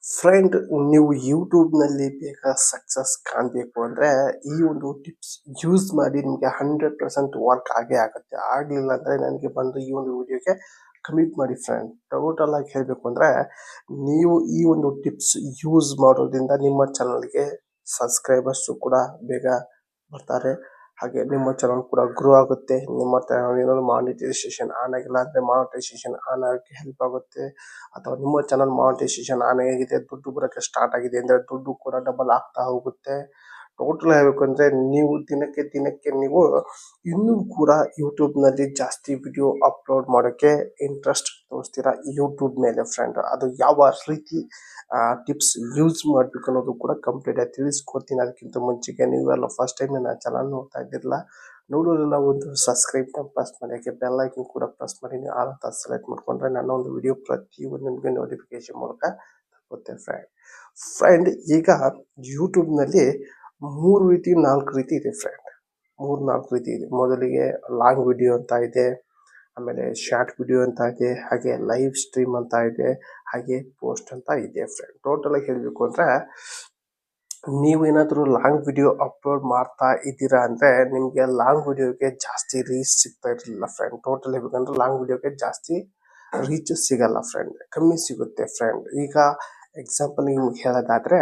Friend, ನೀವು ಯೂಟ್ಯೂಬ್ನಲ್ಲಿ ಬೇಗ ಸಕ್ಸಸ್ ಕಾಣಬೇಕು ಅಂದರೆ ಈ ಒಂದು ಟಿಪ್ಸ್ ಯೂಸ್ ಮಾಡಿ ನಿಮಗೆ 100% ವರ್ಕ್ ಆಗೇ ಆಗುತ್ತೆ. ಆಗಲಿಲ್ಲ ಅಂದರೆ ನನಗೆ ಬಂದು ಈ ಒಂದು ವಿಡಿಯೋಗೆ ಕಮಿಟ್ ಮಾಡಿ ಫ್ರೆಂಡ್. ಟೋಟಲ್ ಆಗಿ ಹೇಳಬೇಕು ಅಂದರೆ ನೀವು ಈ ಒಂದು ಟಿಪ್ಸ್ ಯೂಸ್ ಮಾಡೋದ್ರಿಂದ ನಿಮ್ಮ ಚಾನಲ್ಗೆ ಸಬ್ಸ್ಕ್ರೈಬರ್ಸು ಕೂಡ ಬೇಗ ಬರ್ತಾರೆ. ಹಾಗೆ ನಿಮ್ಮ ಚಾನಲ್ ಕೂಡ ಗ್ರೋ ಆಗುತ್ತೆ. ನಿಮ್ಮ ಚಾನಲ್ ಏನಾದ್ರು ಮಾನಿಟೈಸೇಷನ್ ಆನ್ ಆಗಿಲ್ಲ ಅಂದರೆ ಮಾನಿಟೈಸೇಷನ್ ಆನ್ ಆಗೋಕ್ಕೆ ಹೆಲ್ಪ್ ಆಗುತ್ತೆ. ಅಥವಾ ನಿಮ್ಮ ಚಾನಲ್ ಮಾನಿಟೈಸೇಷನ್ ಆನ್ ಆಗಿದೆ, ದುಡ್ಡು ಬರೋಕ್ಕೆ ಸ್ಟಾರ್ಟ್ ಆಗಿದೆ ಅಂದರೆ ದುಡ್ಡು ಕೂಡ ಡಬಲ್ ಆಗ್ತಾ ಹೋಗುತ್ತೆ. ಟೋಟಲ್ ಹೇಳಬೇಕು ಅಂದರೆ ನೀವು ದಿನಕ್ಕೆ ನೀವು ಇನ್ನೂ ಕೂಡ ಯೂಟ್ಯೂಬ್ನಲ್ಲಿ ಜಾಸ್ತಿ ವಿಡಿಯೋ ಅಪ್ಲೋಡ್ ಮಾಡೋಕ್ಕೆ ಇಂಟ್ರೆಸ್ಟ್ ತೋರಿಸ್ತೀರಾ ಯೂಟ್ಯೂಬ್ ಮೇಲೆ ಫ್ರೆಂಡ್. ಅದು ಯಾವ ರೀತಿ ಟಿಪ್ಸ್ ಯೂಸ್ ಮಾಡಬೇಕು ಅನ್ನೋದು ಕೂಡ ಕಂಪ್ಲೀಟಾಗಿ ತಿಳಿಸ್ಕೊಡ್ತೀನಿ. ಅದಕ್ಕಿಂತ ಮುಂಚೆಗೆ ನೀವೆಲ್ಲ ಫಸ್ಟ್ ಟೈಮ್ ನನ್ನ ಚಾನಲ್ ನೋಡ್ತಾ ಇದ್ದಿರಲ್ಲ, ನೋಡೋರೆಲ್ಲ ಒಂದು ಸಬ್ಸ್ಕ್ರೈಬ್ನ ಪ್ರೆಸ್ ಮಾಡಿ, ಹಾಗೆ ಬೆಲ್ ಐಕನ್ ಕೂಡ ಪ್ರೆಸ್ ಮಾಡಿ. ನೀವು ಆಲ್ ಅಂತ ಸೆಲೆಕ್ಟ್ ಮಾಡ್ಕೊಂಡ್ರೆ ನನ್ನ ಒಂದು ವಿಡಿಯೋ ಪ್ರತಿಯೊಂದು ನಿಮಗೆ ನೋಟಿಫಿಕೇಶನ್ ಮೂಲಕ ತಲುಪುತ್ತೆ ಫ್ರೆಂಡ್. ಫ್ರೆಂಡ್, ಈಗ ಯೂಟ್ಯೂಬ್ನಲ್ಲಿ 3 ರೀತಿ 4 ರೀತಿ ಇದೆ ಫ್ರೆಂಡ್. 3-4 ರೀತಿ ಇದೆ. ಮೊದಲಿಗೆ ಲಾಂಗ್ ವಿಡಿಯೋ ಅಂತ ಇದೆ, ಆಮೇಲೆ ಶಾರ್ಟ್ ವಿಡಿಯೋ ಅಂತ ಇದೆ, ಹಾಗೆ ಲೈವ್ ಸ್ಟ್ರೀಮ್ ಅಂತ ಇದೆ, ಹಾಗೆ ಪೋಸ್ಟ್ ಅಂತ ಇದೆ ಫ್ರೆಂಡ್. ಟೋಟಲ್ ಆಗಿ ಹೇಳಬೇಕು ಅಂದರೆ ನೀವೇನಾದರೂ ಲಾಂಗ್ ವಿಡಿಯೋ ಅಪ್ಲೋಡ್ ಮಾಡ್ತಾ ಇದ್ದೀರಾ ಅಂದರೆ ನಿಮಗೆ ಲಾಂಗ್ ವಿಡಿಯೋಗೆ ಜಾಸ್ತಿ ರೀಚ್ ಸಿಗ್ತಾ ಇರಲಿಲ್ಲ ಫ್ರೆಂಡ್. ಟೋಟಲ್ ಹೇಳ್ಬೇಕಂದ್ರೆ ಲಾಂಗ್ ವಿಡಿಯೋಗೆ ಜಾಸ್ತಿ ರೀಚ್ ಸಿಗಲ್ಲ ಫ್ರೆಂಡ್, ಕಮ್ಮಿ ಸಿಗುತ್ತೆ ಫ್ರೆಂಡ್. ಈಗ ಎಕ್ಸಾಂಪಲ್ ನಿಮ್ಗೆ ಹೇಳೋದಾದರೆ,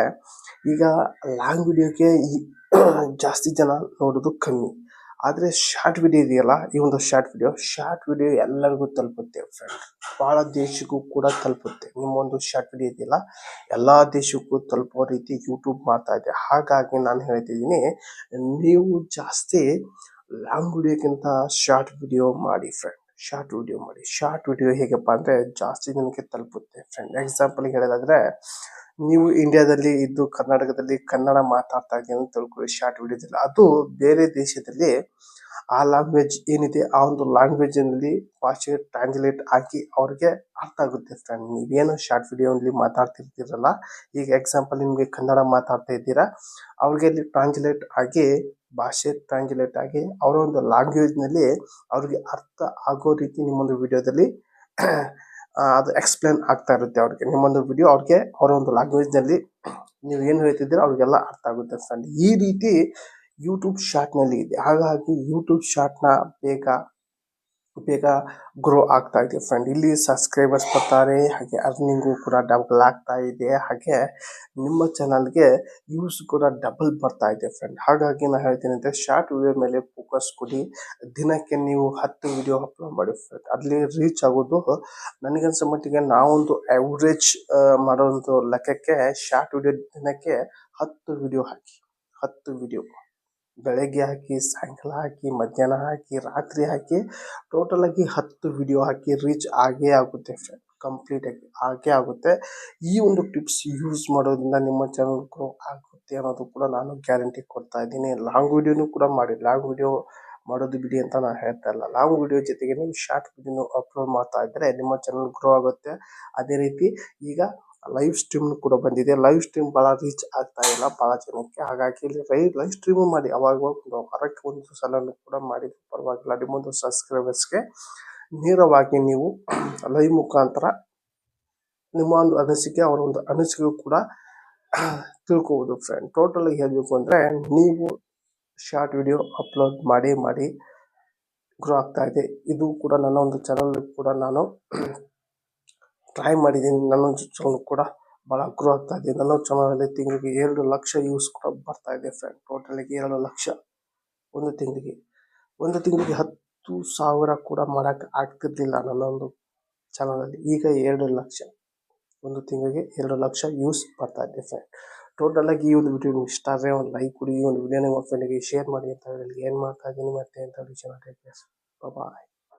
ಈಗ ಲಾಂಗ್ ವಿಡಿಯೋಗೆ ಜಾಸ್ತಿ ಜನ ನೋಡೋದು ಕಮ್ಮಿ. ಆದರೆ ಶಾರ್ಟ್ ವಿಡಿಯೋ ಇದೆಯಲ್ಲ, ಈ ಒಂದು ಶಾರ್ಟ್ ವಿಡಿಯೋ ಎಲ್ಲರಿಗೂ ತಲುಪುತ್ತೆ ಫ್ರೆಂಡ್. ಭಾಳ ದೇಶಕ್ಕೂ ಕೂಡ ತಲುಪುತ್ತೆ. ನಿಮ್ಮೊಂದು ಶಾರ್ಟ್ ವಿಡಿಯೋ ಇದೆಯಲ್ಲ, ಎಲ್ಲ ದೇಶಕ್ಕೂ ತಲುಪೋ ರೀತಿ ಯೂಟ್ಯೂಬ್ ಮಾಡ್ತಾ ಇದೆ. ಹಾಗಾಗಿ ನಾನು ಹೇಳ್ತಿದ್ದೀನಿ, ನೀವು ಜಾಸ್ತಿ ಲಾಂಗ್ ವಿಡಿಯೋಕ್ಕಿಂತ ಶಾರ್ಟ್ ವಿಡಿಯೋ ಮಾಡಿ ಫ್ರೆಂಡ್. ಶಾರ್ಟ್ ವಿಡಿಯೋ ಹೇಗಪ್ಪ ಅಂದರೆ ಜಾಸ್ತಿ ಜನಕ್ಕೆ ತಲುಪುತ್ತೆ ಫ್ರೆಂಡ್. ಎಕ್ಸಾಂಪಲ್ಗೆ ಹೇಳೋದಾದರೆ, ನೀವು ಇಂಡಿಯಾದಲ್ಲಿ ಇದ್ದು ಕರ್ನಾಟಕದಲ್ಲಿ ಕನ್ನಡ ಮಾತಾಡ್ತಾ ಇದ್ದೀನಿ ಅಂತ ತಿಳ್ಕೊಳ್ಳಿ. ಶಾರ್ಟ್ ವಿಡಿಯೋದಲ್ಲಿ ಅದು ಬೇರೆ ದೇಶದಲ್ಲಿ ಆ ಲ್ಯಾಂಗ್ವೇಜ್ ಏನಿದೆ, ಆ ಒಂದು ಲ್ಯಾಂಗ್ವೇಜಿನಲ್ಲಿ ಭಾಷೆ ಟ್ರಾನ್ಸ್ಲೇಟ್ ಆಗಿ ಅವ್ರಿಗೆ ಅರ್ಥ ಆಗುತ್ತೆ ಫ್ರೆಂಡ್. ನೀವೇನು ಶಾರ್ಟ್ ವಿಡಿಯೋನಲ್ಲಿ ಮಾತಾಡ್ತಿರ್ತೀರಲ್ಲ, ಈಗ ಎಕ್ಸಾಂಪಲ್ ನಿಮಗೆ ಕನ್ನಡ ಮಾತಾಡ್ತಾ ಇದ್ದೀರಾ, ಅವ್ರಿಗೆ ಅಲ್ಲಿ ಟ್ರಾನ್ಸ್ಲೇಟ್ ಆಗಿ ಭಾಷೆ ಟ್ರಾನ್ಸ್ಲೇಟ್ ಆಗಿ ಅವರ ಒಂದು ಲ್ಯಾಂಗ್ವೇಜ್ನಲ್ಲಿ ಅವ್ರಿಗೆ ಅರ್ಥ ಆಗೋ ರೀತಿ ನಿಮ್ಮೊಂದು ವಿಡಿಯೋದಲ್ಲಿ ಅದು ಎಕ್ಸ್ಪ್ಲೇನ್ ಆಗ್ತಾ ಇರುತ್ತೆ ಅವ್ರಿಗೆ. ನಿಮ್ಮೊಂದು ವಿಡಿಯೋ ಅವ್ರಿಗೆ ಅವರ ಒಂದು ಲ್ಯಾಂಗ್ವೇಜ್ನಲ್ಲಿ ನೀವು ಏನು ಹೇಳ್ತಿದ್ದೀರೋ ಅವ್ರಿಗೆಲ್ಲ ಅರ್ಥ ಆಗುತ್ತೆ ಫ್ರೆಂಡ್. ಈ ರೀತಿ ಯೂಟ್ಯೂಬ್ ಶಾರ್ಟ್ನಲ್ಲಿ ಇದೆ. ಹಾಗಾಗಿ ಯೂಟ್ಯೂಬ್ ಶಾರ್ಟ್ನ ಬೇಗ ಗ್ರೋ ಆಗ್ತಾ ಇದೆ ಫ್ರೆಂಡ್. ಇಲ್ಲಿ ಸಬ್ಸ್ಕ್ರೈಬರ್ಸ್ ಬರ್ತಾರೆ, ಹಾಗೆ ಅರ್ನಿಂಗು ಕೂಡ ಡಬಲ್ ಆಗ್ತಾ ಇದೆ, ಹಾಗೆ ನಿಮ್ಮ ಚಾನಲ್ಗೆ ವ್ಯೂಸ್ ಕೂಡ ಡಬಲ್ ಬರ್ತಾ ಇದೆ ಫ್ರೆಂಡ್. ಹಾಗಾಗಿ ನಾನು ಹೇಳ್ತೀನಿ ಅಂದರೆ ಶಾರ್ಟ್ ವಿಡಿಯೋ ಮೇಲೆ ಫೋಕಸ್ ಕೊಡಿ. ದಿನಕ್ಕೆ ನೀವು 10 ವಿಡಿಯೋ ಅಪ್ಲೋಡ್ ಮಾಡಿ ಫ್ರೆಂಡ್. ಅಲ್ಲಿ ರೀಚ್ ಆಗೋದು ನನಗನ್ಸೋ ಮಟ್ಟಿಗೆ ನಾವೊಂದು ಆವ್ರೇಜ್ ಮಾಡೋದು ಲೆಕ್ಕಕ್ಕೆ ಶಾರ್ಟ್ ವಿಡಿಯೋ ದಿನಕ್ಕೆ 10 ವಿಡಿಯೋ ಹಾಕಿ. 10 ವಿಡಿಯೋ ಬೆಳಗ್ಗೆ ಹಾಕಿ, ಸಾಯಂಕಾಲ ಹಾಕಿ, ಮಧ್ಯಾಹ್ನ ಹಾಕಿ, ರಾತ್ರಿ ಹಾಕಿ, ಟೋಟಲ್ ಆಗಿ 10 ವಿಡಿಯೋ ಹಾಕಿ. ರೀಚ್ ಆಗೇ ಆಗುತ್ತೆ ಫ್ರೆಂಡ್, ಕಂಪ್ಲೀಟಾಗಿ ಆಗೇ ಆಗುತ್ತೆ. ಈ ಒಂದು ಟಿಪ್ಸ್ ಯೂಸ್ ಮಾಡೋದ್ರಿಂದ ನಿಮ್ಮ ಚಾನಲ್ ಗ್ರೋ ಆಗುತ್ತೆ ಅನ್ನೋದು ಕೂಡ ನಾನು ಗ್ಯಾರಂಟಿ ಕೊಡ್ತಾ ಇದ್ದೀನಿ. ಲಾಂಗ್ ವಿಡಿಯೋನೂ ಕೂಡ ಮಾಡಿ. ಲಾಂಗ್ ವಿಡಿಯೋ ಮಾಡೋದು ಬಿಡಿ ಅಂತ ನಾನು ಹೇಳ್ತಾ ಇಲ್ಲ. ಲಾಂಗ್ ವಿಡಿಯೋ ಜೊತೆಗೆ ನೀವು ಶಾರ್ಟ್ ವಿಡಿಯೋನು ಅಪ್ಲೋಡ್ ಮಾಡ್ತಾ ಇದ್ದರೆ ನಿಮ್ಮ ಚಾನಲ್ ಗ್ರೋ ಆಗುತ್ತೆ. ಅದೇ ರೀತಿ ಈಗ ಲೈವ್ ಸ್ಟ್ರೀಮ್ ಕೂಡ ಬಂದಿದೆ. ಲೈವ್ ಸ್ಟ್ರೀಮ್ ಭಾಳ ರೀಚ್ ಆಗ್ತಾ ಇಲ್ಲ ಭಾಳ ಜನಕ್ಕೆ. ಹಾಗಾಗಿ ಇಲ್ಲಿ ಲೈವ್ ಸ್ಟ್ರೀಮು ಮಾಡಿ. ಅವಾಗ ವಾರಕ್ಕೆ ಒಂದು ಸಲನೂ ಕೂಡ ಮಾಡಿದ್ರು ಪರವಾಗಿಲ್ಲ. ನಿಮ್ಮೊಂದು ಸಬ್ಸ್ಕ್ರೈಬರ್ಸ್ಗೆ ನೇರವಾಗಿ ನೀವು ಲೈವ್ ಮುಖಾಂತರ ನಿಮ್ಮ ಒಂದು ಅನಿಸಿಕೆ, ಅವರ ಒಂದು ಅನಿಸಿಕೆ ಕೂಡ ತಿಳ್ಕೋಬೋದು ಫ್ರೆಂಡ್. ಟೋಟಲ್ ಆಗಿ ಹೇಳಬೇಕು ಅಂದರೆ ನೀವು ಶಾರ್ಟ್ ವಿಡಿಯೋ ಅಪ್ಲೋಡ್ ಮಾಡಿ ಗ್ರೋ ಆಗ್ತಾ ಇದೆ. ಇದು ಕೂಡ ನನ್ನ ಒಂದು ಚಾನಲ್ ಕೂಡ ನಾನು ಟ್ರೈ ಮಾಡಿದ್ದೀನಿ. ನನ್ನ ಚಾನಲ್ ಕೂಡ ಭಾಳ ಗ್ರೋ ಆಗ್ತಾ ಇದೆ. ನನ್ನ ಚಾನಲಲ್ಲಿ ತಿಂಗಳಿಗೆ 2 ಲಕ್ಷ ವ್ಯೂಸ್ ಕೂಡ ಬರ್ತಾ ಇದೆ ಫ್ರೆಂಡ್. ಟೋಟಲಿಗೆ 2 ಲಕ್ಷ ಒಂದು ತಿಂಗಳಿಗೆ 10,000 ಕೂಡ ಮಾಡೋಕ್ಕೆ ಆಗ್ತಿರ್ಲಿಲ್ಲ ನನ್ನ ಒಂದು ಚಾನಲಲ್ಲಿ. ಈಗ 2 ಲಕ್ಷ ಒಂದು ತಿಂಗಳಿಗೆ 2 ಲಕ್ಷ ವ್ಯೂಸ್ ಬರ್ತಾ ಇದೆ ಫ್ರೆಂಡ್. ಟೋಟಲ್ ಆಗಿ ಈ ಒಂದು ವಿಡಿಯೋ ಇಷ್ಟ ಆದರೆ ಒಂದು ಲೈಕ್ ಕೊಡಿ. ಈ ಒಂದು ವಿಡಿಯೋ ನಿಮ್ಮ ಫ್ರೆಂಡಿಗೆ ಶೇರ್ ಮಾಡಿ ಅಂತ ಹೇಳಿ ಏನು ಮಾಡ್ತಾ ಇದ್ದೀನಿ ಮತ್ತೆ ಅಂತ ವಿಷಯ. ಬಾಯ್.